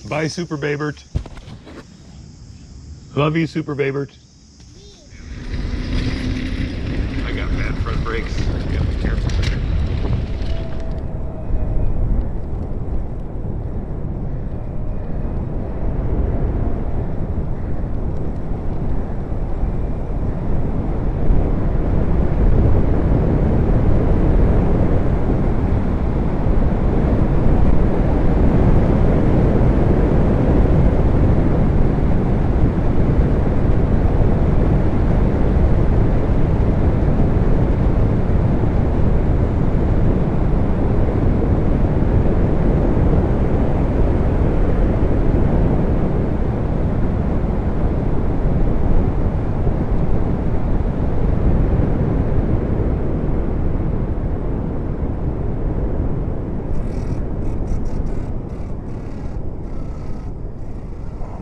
Bye, Super Babert. Love you, Super Babert. I got bad front brakes. Gotta be careful there.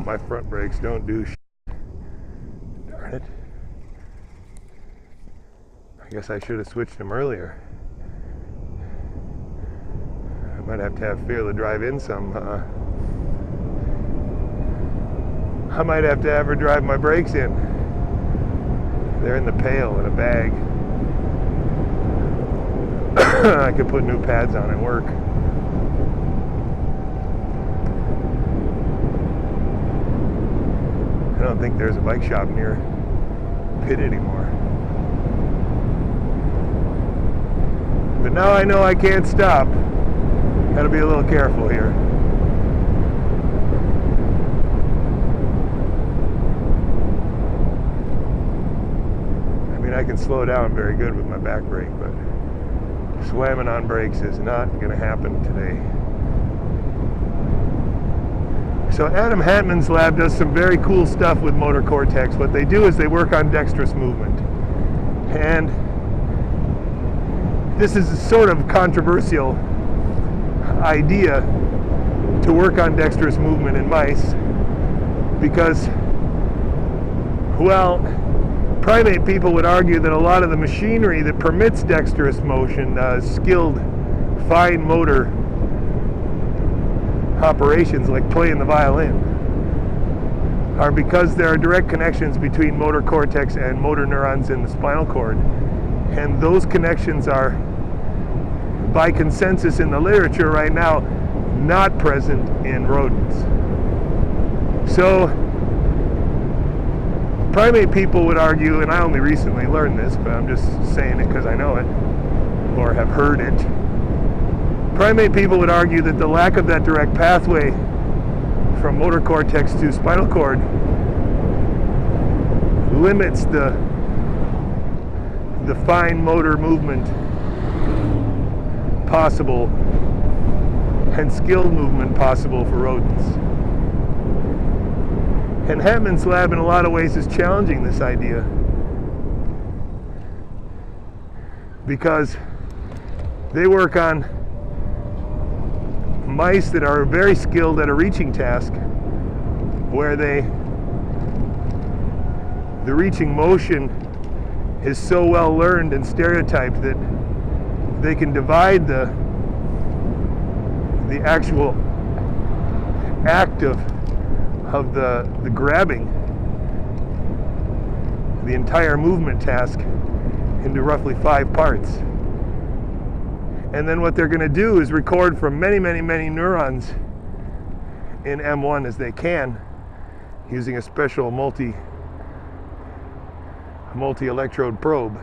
My front brakes don't do shit. Darn it. I guess I should have switched them earlier. I might have to have Fear to drive in some, I might have to have her drive my brakes in. They're in the pail in a bag. I could put new pads on and work. I don't think there's a bike shop near Pitt anymore. But now I know I can't stop. Gotta be a little careful here. I mean, I can slow down very good with my back brake, but slamming on brakes is not gonna happen today. So Adam Hantman's lab does some very cool stuff with motor cortex. What they do is they work on dexterous movement. And this is a sort of controversial idea to work on dexterous movement in mice because, well, primate people would argue that a lot of the machinery that permits dexterous motion, skilled, fine motor operations like playing the violin, are because there are direct connections between motor cortex and motor neurons in the spinal cord, and those connections are, by consensus in the literature right now, not present in rodents. So primate people would argue, and I only recently learned this, but I'm just saying it because I know it or have heard it. Primate people would argue that the lack of that direct pathway from motor cortex to spinal cord limits the fine motor movement possible and skilled movement possible for rodents. And Hantman's lab in a lot of ways is challenging this idea because they work on mice that are very skilled at a reaching task where the reaching motion is so well learned and stereotyped that they can divide the actual act of the grabbing, the entire movement task, into roughly 5 parts. And then what they're going to do is record from many, many, many neurons in M1 as they can, using a special multi-electrode probe,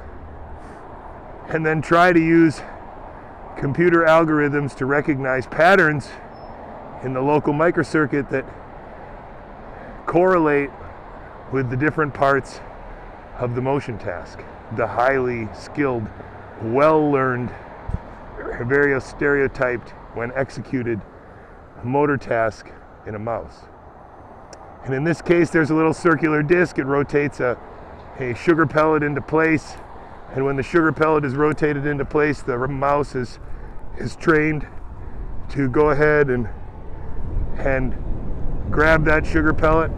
and then try to use computer algorithms to recognize patterns in the local microcircuit that correlate with the different parts of the motion task, the highly skilled, well-learned, very stereotyped, when executed, motor task in a mouse. And in this case, there's a little circular disc. It rotates a sugar pellet into place, and when the sugar pellet is rotated into place, the mouse is trained to go ahead and grab that sugar pellet.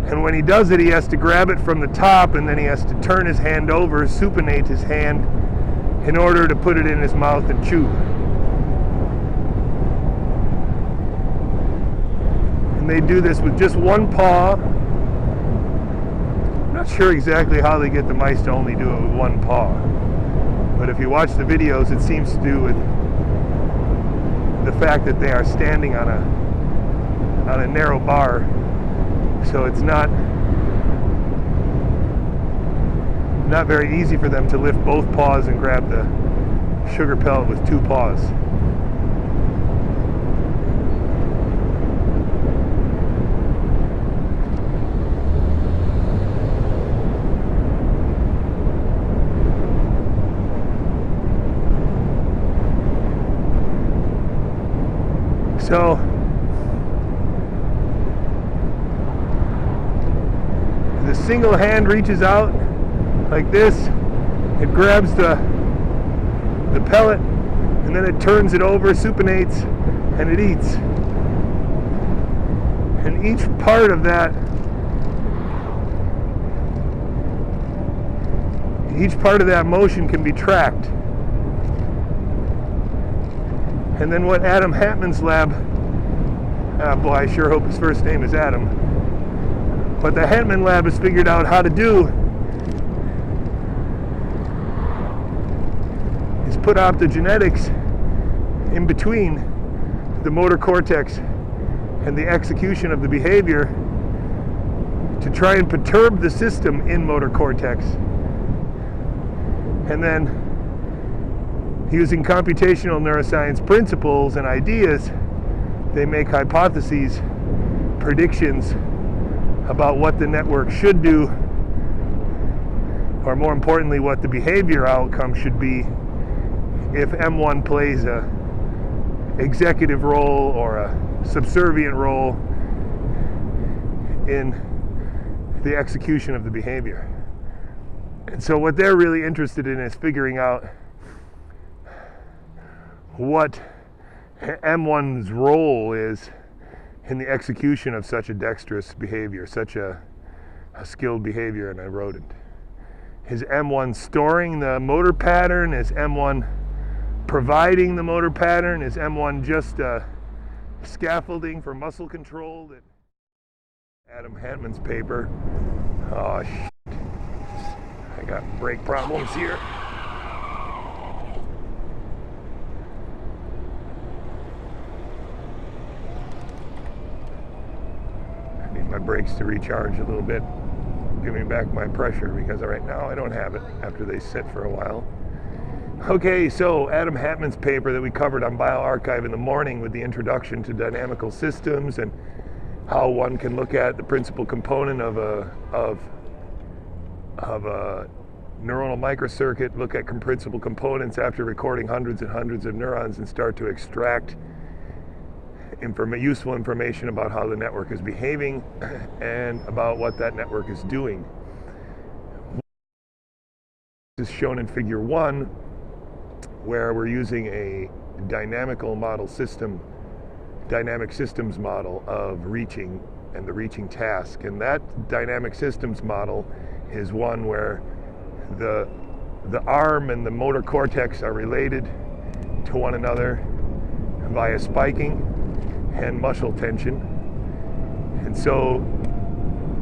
And when he does it, he has to grab it from the top, and then he has to turn his hand over, supinate his hand, in order to put it in his mouth and chew. And they do this with just one paw. I'm not sure exactly how they get the mice to only do it with one paw. But if you watch the videos, it seems to do with the fact that they are standing on a narrow bar. So it's not very easy for them to lift both paws and grab the sugar pellet with two paws. So the single hand reaches out like this, it grabs the pellet, and then it turns it over, supinates, and it eats. And each part of that motion can be tracked. And then what Adam Hantman's lab, boy, I sure hope his first name is Adam, what the Hantman lab has figured out how to do is put optogenetics in between the motor cortex and the execution of the behavior to try and perturb the system in motor cortex. And then, using computational neuroscience principles and ideas, they make hypotheses, predictions about what the network should do, or more importantly, what the behavior outcome should be if M1 plays a executive role or a subservient role in the execution of the behavior. And so what they're really interested in is figuring out what M1's role is in the execution of such a dexterous behavior, such a skilled behavior in a rodent. Is M1 storing the motor pattern? Is M1 providing the motor pattern? Is M1 just scaffolding for muscle control? That Adam Hantman's paper. Oh shit. I got brake problems here. I need my brakes to recharge a little bit, give me back my pressure, because right now I don't have it after they sit for a while. Okay, so Adam Hantman's paper that we covered on Bioarchive in the morning with the introduction to dynamical systems and how one can look at the principal component of a neuronal microcircuit, look at principal components after recording hundreds and hundreds of neurons and start to extract useful information about how the network is behaving and about what that network is doing. This is shown in figure 1, where we're using a dynamical model system, dynamic systems model of reaching and the reaching task. And that dynamic systems model is one where the arm and the motor cortex are related to one another via spiking and muscle tension. And so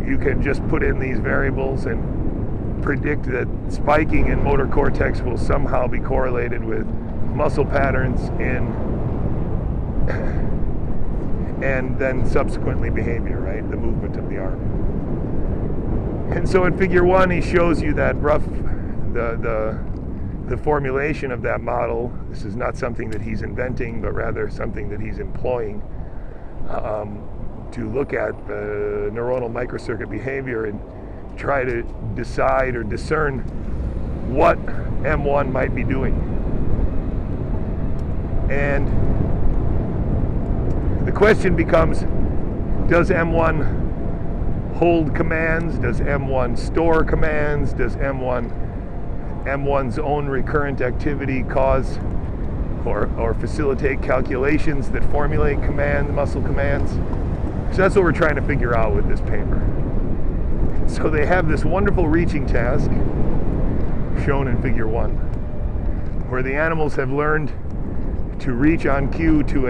you can just put in these variables and predict that spiking in motor cortex will somehow be correlated with muscle patterns and then subsequently behavior, right? The movement of the arm. And so in figure 1, he shows you that the formulation of that model. This is not something that he's inventing, but rather something that he's employing to look at neuronal microcircuit behavior and try to decide or discern what M1 might be doing. And the question becomes, does M1 hold commands? Does M1 store commands? Does M1's own recurrent activity cause or facilitate calculations that formulate muscle commands? So that's what we're trying to figure out with this paper. So they have this wonderful reaching task shown in figure 1, where the animals have learned to reach on cue to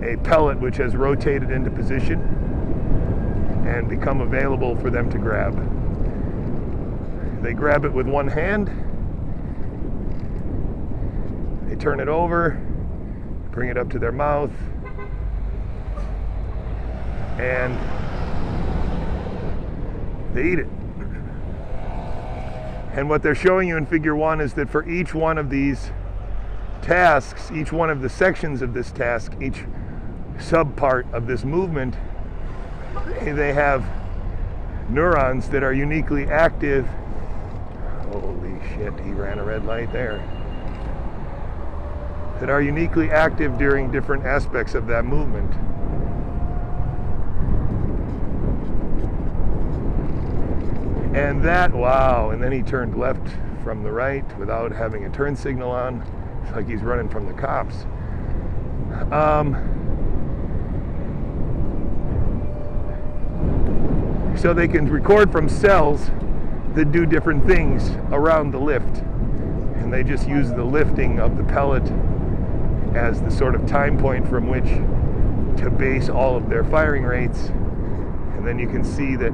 a pellet which has rotated into position and become available for them to grab. They grab it with one hand, they turn it over, bring it up to their mouth, and they eat it. And what they're showing you in figure 1 is that for each one of these tasks, each one of the sections of this task, each subpart of this movement, they have neurons that are uniquely active. Holy shit, he ran a red light there. That are uniquely active during different aspects of that movement. And that, wow, and then he turned left from the right without having a turn signal on. It's like he's running from the cops. So they can record from cells that do different things around the lift. And they just use the lifting of the pellet as the sort of time point from which to base all of their firing rates. And then you can see that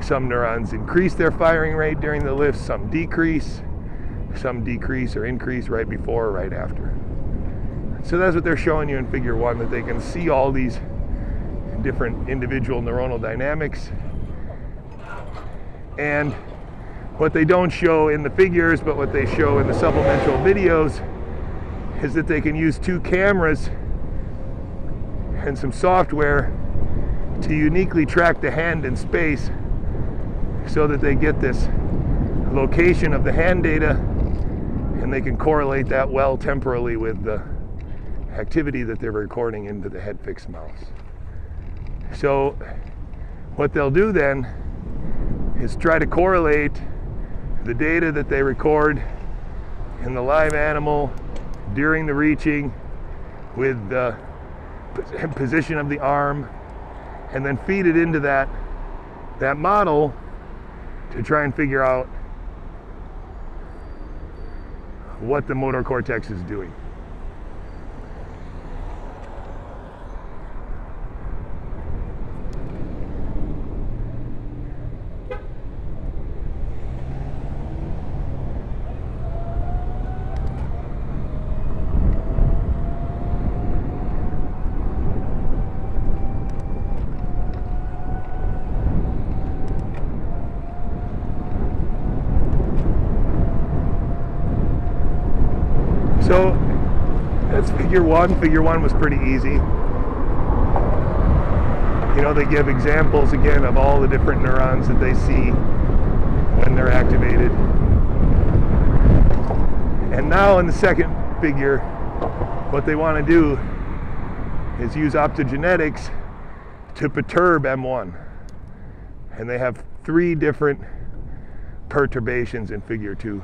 some neurons increase their firing rate during the lift, some decrease or increase right before or right after. So that's what they're showing you in figure 1, that they can see all these different individual neuronal dynamics. And what they don't show in the figures, but what they show in the supplemental videos, is that they can use 2 cameras and some software to uniquely track the hand in space, so that they get this location of the hand data, and they can correlate that well temporally with the activity that they're recording into the head fixed mouse. So what they'll do then is try to correlate the data that they record in the live animal during the reaching with the position of the arm, and then feed it into that model to try and figure out what the motor cortex is doing. So that's figure 1. Figure 1 was pretty easy. You know, they give examples again of all the different neurons that they see when they're activated. And now in the second figure, what they want to do is use optogenetics to perturb M1. And they have 3 different perturbations in figure 2.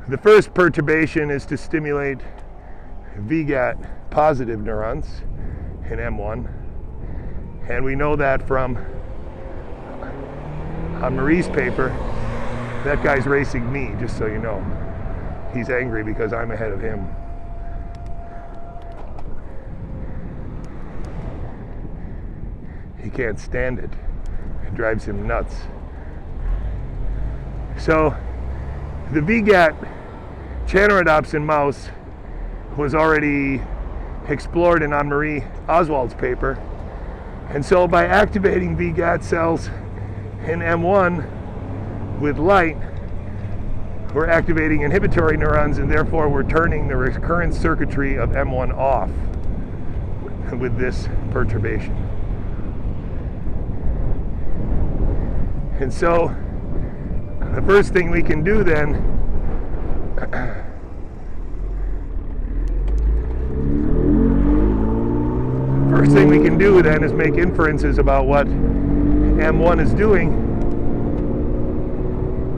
The first perturbation is to stimulate VGAT positive neurons in M1. And we know that from on Marie's paper. That guy's racing me, just so you know. He's angry because I'm ahead of him. He can't stand it. It drives him nuts. So the VGAT chanorodopsin mouse was already explored in Anne-Marie Oswald's paper. And so by activating VGAT cells in M1 with light, we're activating inhibitory neurons, and therefore we're turning the recurrent circuitry of M1 off with this perturbation. And so the first thing we can do then is make inferences about what M1 is doing.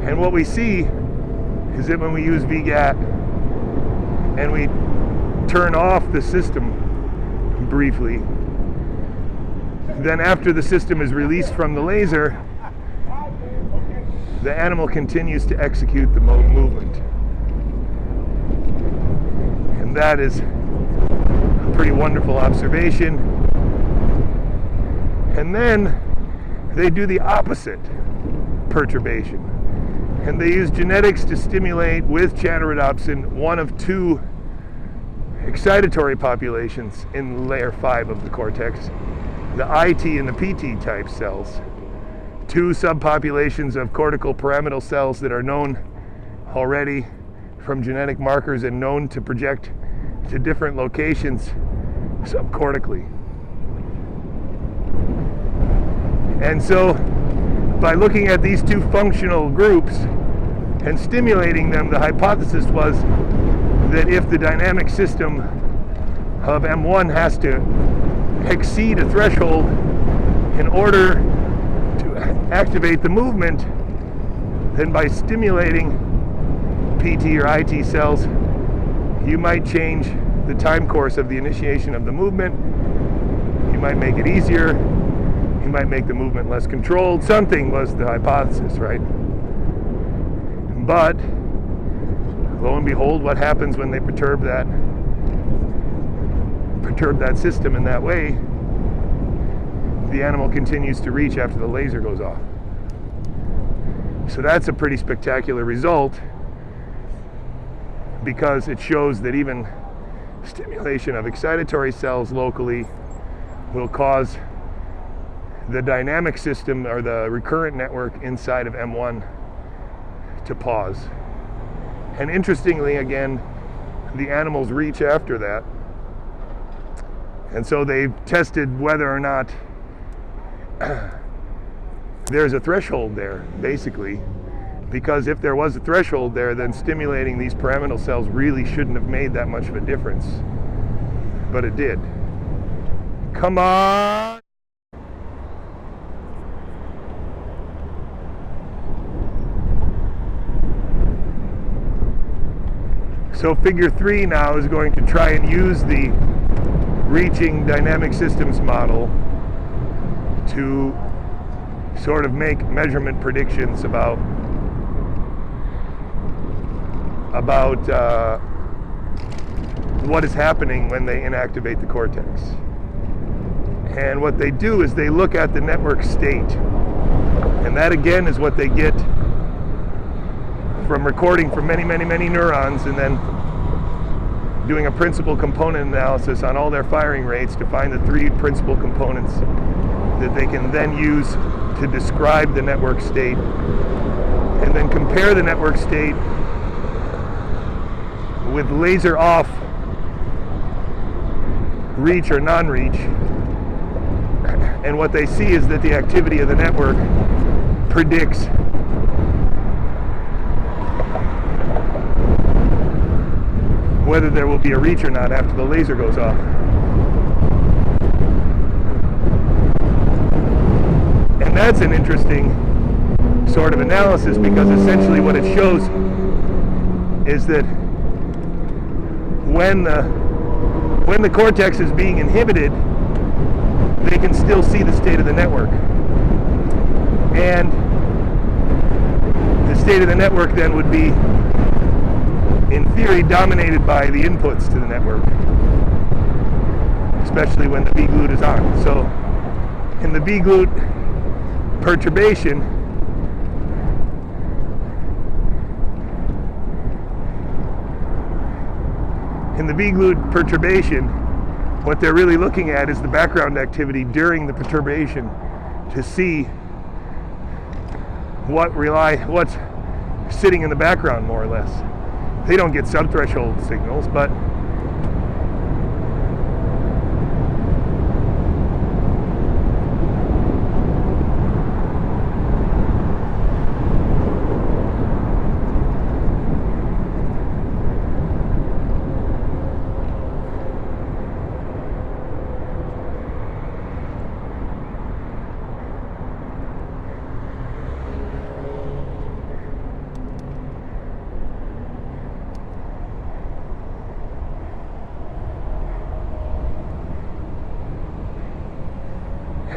And what we see is that when we use VGAT and we turn off the system briefly, then after the system is released from the laser, the animal continues to execute the movement. that is a pretty wonderful observation. And then they do the opposite perturbation. And they use genetics to stimulate with chanorodopsin one of two excitatory populations in layer 5 of the cortex, the IT and the PT type cells. Two subpopulations of cortical pyramidal cells that are known already from genetic markers and known to project to different locations subcortically. And so by looking at these two functional groups and stimulating them, the hypothesis was that if the dynamic system of M1 has to exceed a threshold in order to activate the movement, then by stimulating PT or IT cells, you might change the time course of the initiation of the movement. You might make it easier. You might make the movement less controlled. Something was the hypothesis, right? But lo and behold, what happens when they perturb that system in that way? The animal continues to reach after the laser goes off. So that's a pretty spectacular result, because it shows that even stimulation of excitatory cells locally will cause the dynamic system or the recurrent network inside of M1 to pause. And interestingly, again, the animals reach after that. And so they've tested whether or not there's a threshold there, basically. Because if there was a threshold there, then stimulating these pyramidal cells really shouldn't have made that much of a difference. But it did. Come on! So figure 3 now is going to try and use the reaching dynamic systems model to sort of make measurement predictions about what is happening when they inactivate the cortex. And what they do is they look at the network state. And that again is what they get from recording from many, many, many neurons and then doing a principal component analysis on all their firing rates to find the 3 principal components that they can then use to describe the network state, and then compare the network state with laser off reach or non-reach. And what they see is that the activity of the network predicts whether there will be a reach or not after the laser goes off. And that's an interesting sort of analysis, because essentially what it shows is that when the cortex is being inhibited, they can still see the state of the network. And the state of the network then would be, in theory, dominated by the inputs to the network, especially when the B glute is on. So in the B glute perturbation, what they're really looking at is the background activity during the perturbation to see what's sitting in the background, more or less. They don't get subthreshold signals, but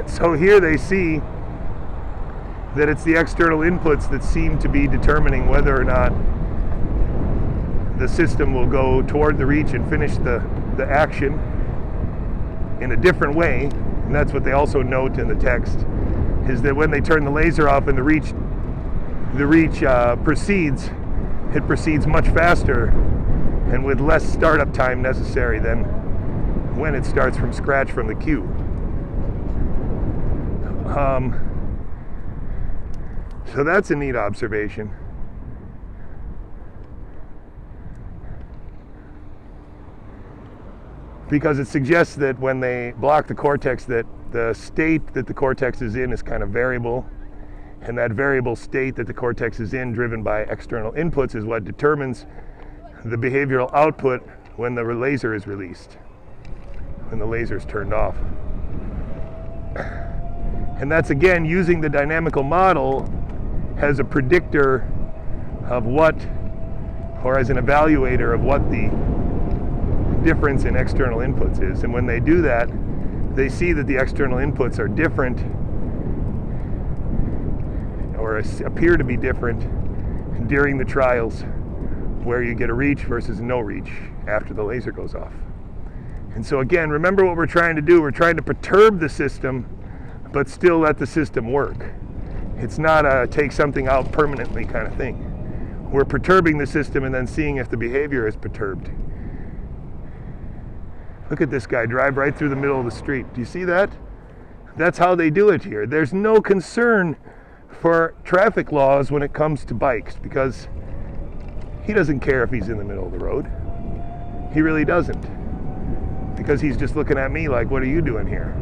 so here they see that it's the external inputs that seem to be determining whether or not the system will go toward the reach and finish the action in a different way. And that's what they also note in the text, is that when they turn the laser off and the reach proceeds, it proceeds much faster and with less startup time necessary than when it starts from scratch from the queue. So that's a neat observation. Because it suggests that when they block the cortex, that the state that the cortex is in is kind of variable, and that variable state that the cortex is in, driven by external inputs, is what determines the behavioral output when the laser is released, when the laser is turned off. And that's, again, using the dynamical model as a predictor of what, or as an evaluator of what the difference in external inputs is. And when they do that, they see that the external inputs are different, or appear to be different, during the trials where you get a reach versus no reach after the laser goes off. And so again, remember what we're trying to do. We're trying to perturb the system, but still let the system work. It's not a take something out permanently kind of thing. We're perturbing the system and then seeing if the behavior is perturbed. Look at this guy drive right through the middle of the street. Do you see that? That's how they do it here. There's no concern for traffic laws when it comes to bikes, because he doesn't care if he's in the middle of the road. He really doesn't. Because he's just looking at me like, what are you doing here?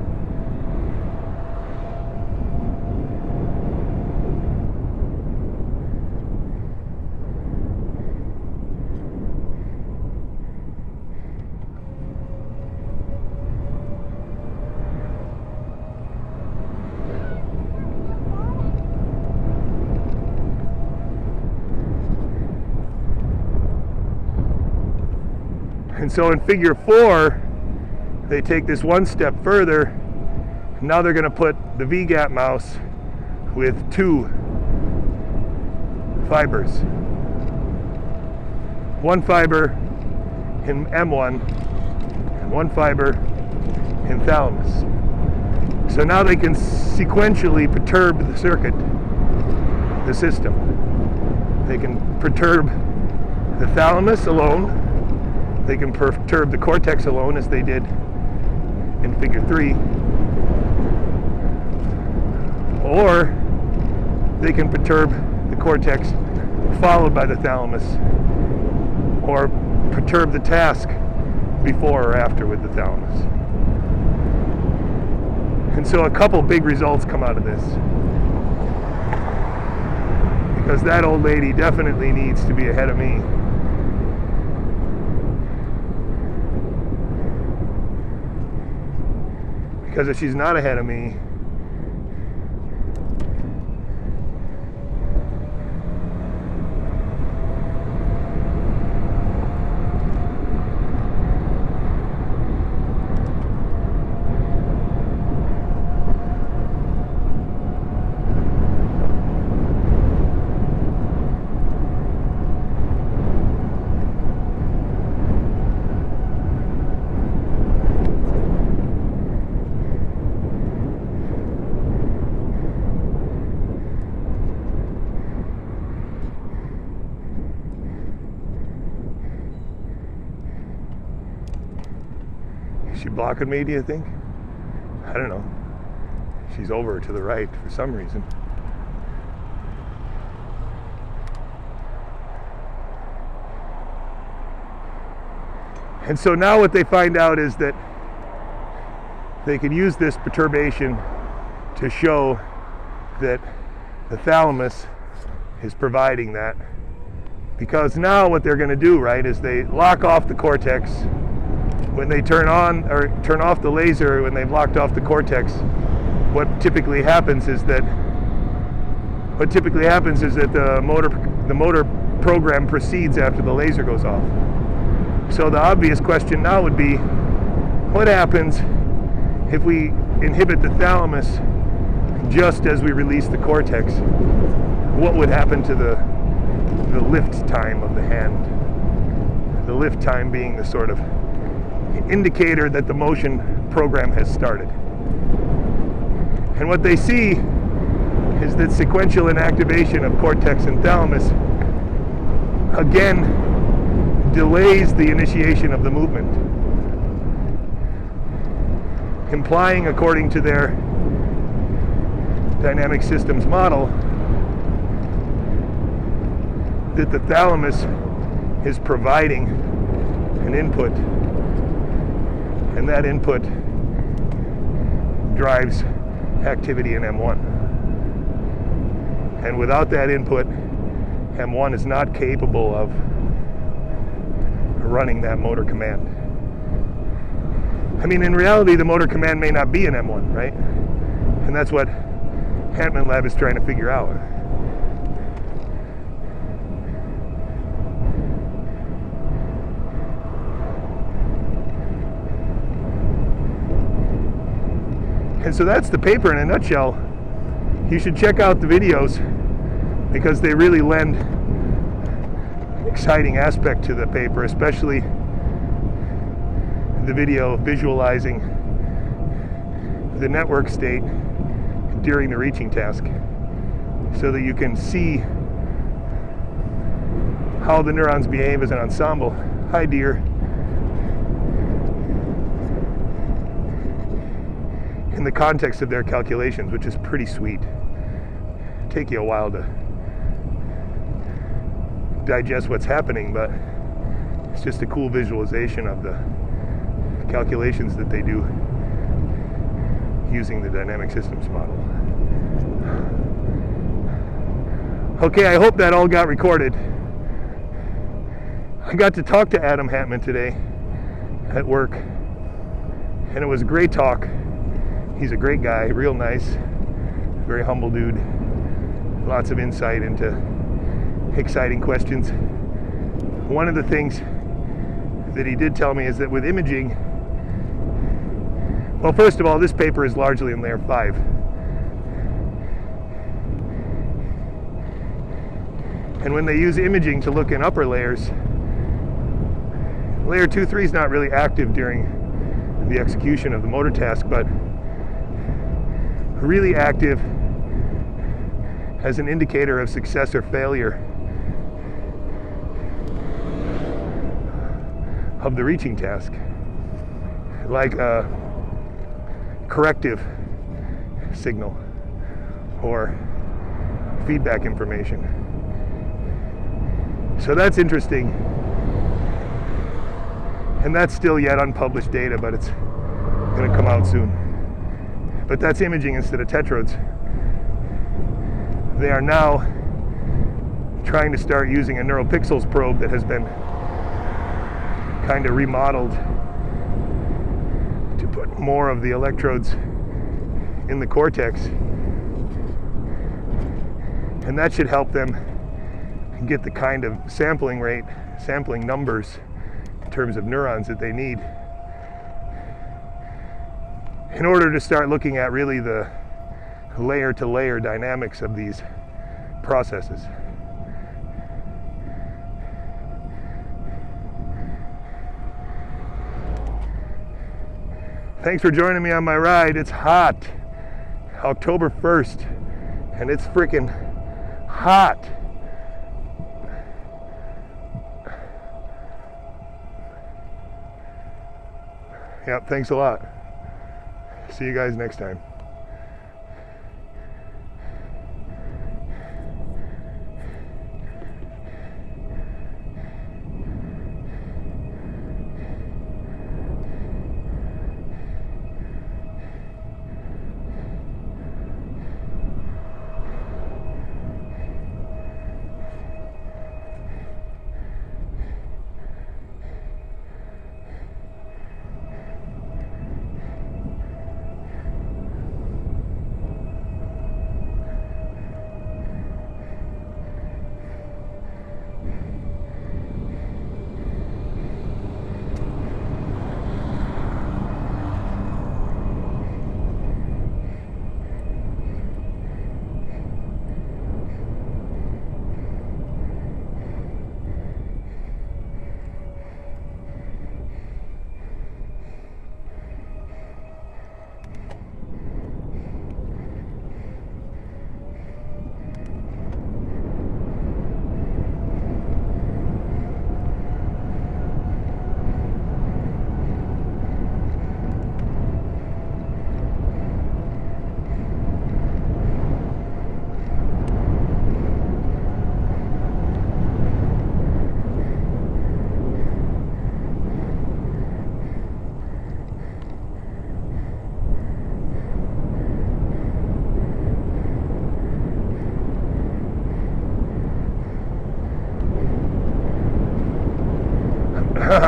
And so in figure 4, they take this one step further. Now they're going to put the V-gap mouse with 2 fibers. 1 fiber in M1 and 1 fiber in thalamus. So now they can sequentially perturb the circuit, the system. They can perturb the thalamus alone. They can perturb the cortex alone, as they did in figure 3. Or they can perturb the cortex followed by the thalamus, or perturb the task before or after with the thalamus. And so a couple big results come out of this, because that old lady definitely needs to be ahead of me. Because if she's not ahead of me, is she blocking me, do you think? I don't know. She's over to the right for some reason. And so now what they find out is that they can use this perturbation to show that the thalamus is providing that. Because now what they're going to do, right, is they lock off the cortex. When they turn on or turn off the laser, when they've locked off the cortex, what typically happens is that the motor program proceeds after the laser goes off. So the obvious question now would be, what happens if we inhibit the thalamus just as we release the cortex? What would happen to the lift time of the hand? The lift time being the sort of indicator that the motion program has started. And what they see is that sequential inactivation of cortex and thalamus again delays the initiation of the movement, implying, according to their dynamic systems model, that the thalamus is providing an input, and that input drives activity in M1. And without that input, M1 is not capable of running that motor command. I mean, in reality, the motor command may not be in M1, right? And that's what Hantman Lab is trying to figure out. And so that's the paper in a nutshell. You should check out the videos because they really lend an exciting aspect to the paper, especially the video visualizing the network state during the reaching task, so that you can see how the neurons behave as an ensemble. Hi, dear. In the context of their calculations, which is pretty sweet. It'll take you a while to digest what's happening, but it's just a cool visualization of the calculations that they do using the dynamic systems model. Okay, I hope that all got recorded. I got to talk to Adam Hantman today at work, and it was a great talk. He's a great guy, real nice, very humble dude. Lots of insight into exciting questions. One of the things that he did tell me is that with imaging, well, first of all, this paper is largely in layer 5. And when they use imaging to look in upper layers, layer 2, 3 is not really active during the execution of the motor task, but really active as an indicator of success or failure of the reaching task, like a corrective signal or feedback information. So that's interesting, and that's still yet unpublished data, but it's going to come out soon. But that's imaging instead of tetrodes. They are now trying to start using a neuropixels probe that has been kind of remodeled to put more of the electrodes in the cortex. And that should help them get the kind of sampling rate, sampling numbers in terms of neurons that they need in order to start looking at really the layer-to-layer dynamics of these processes. Thanks for joining me on my ride. It's hot. October 1st, and it's freaking hot. Yep, thanks a lot. See you guys next time.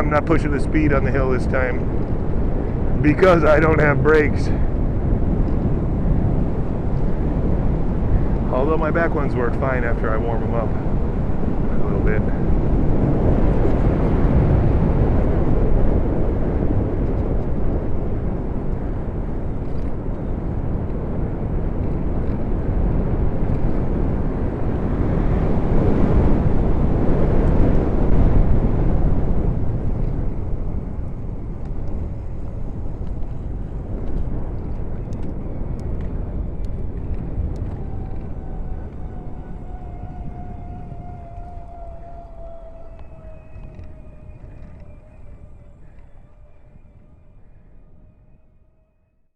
I'm not pushing the speed on the hill this time because I don't have brakes. Although my back ones work fine after I warm them up a little bit.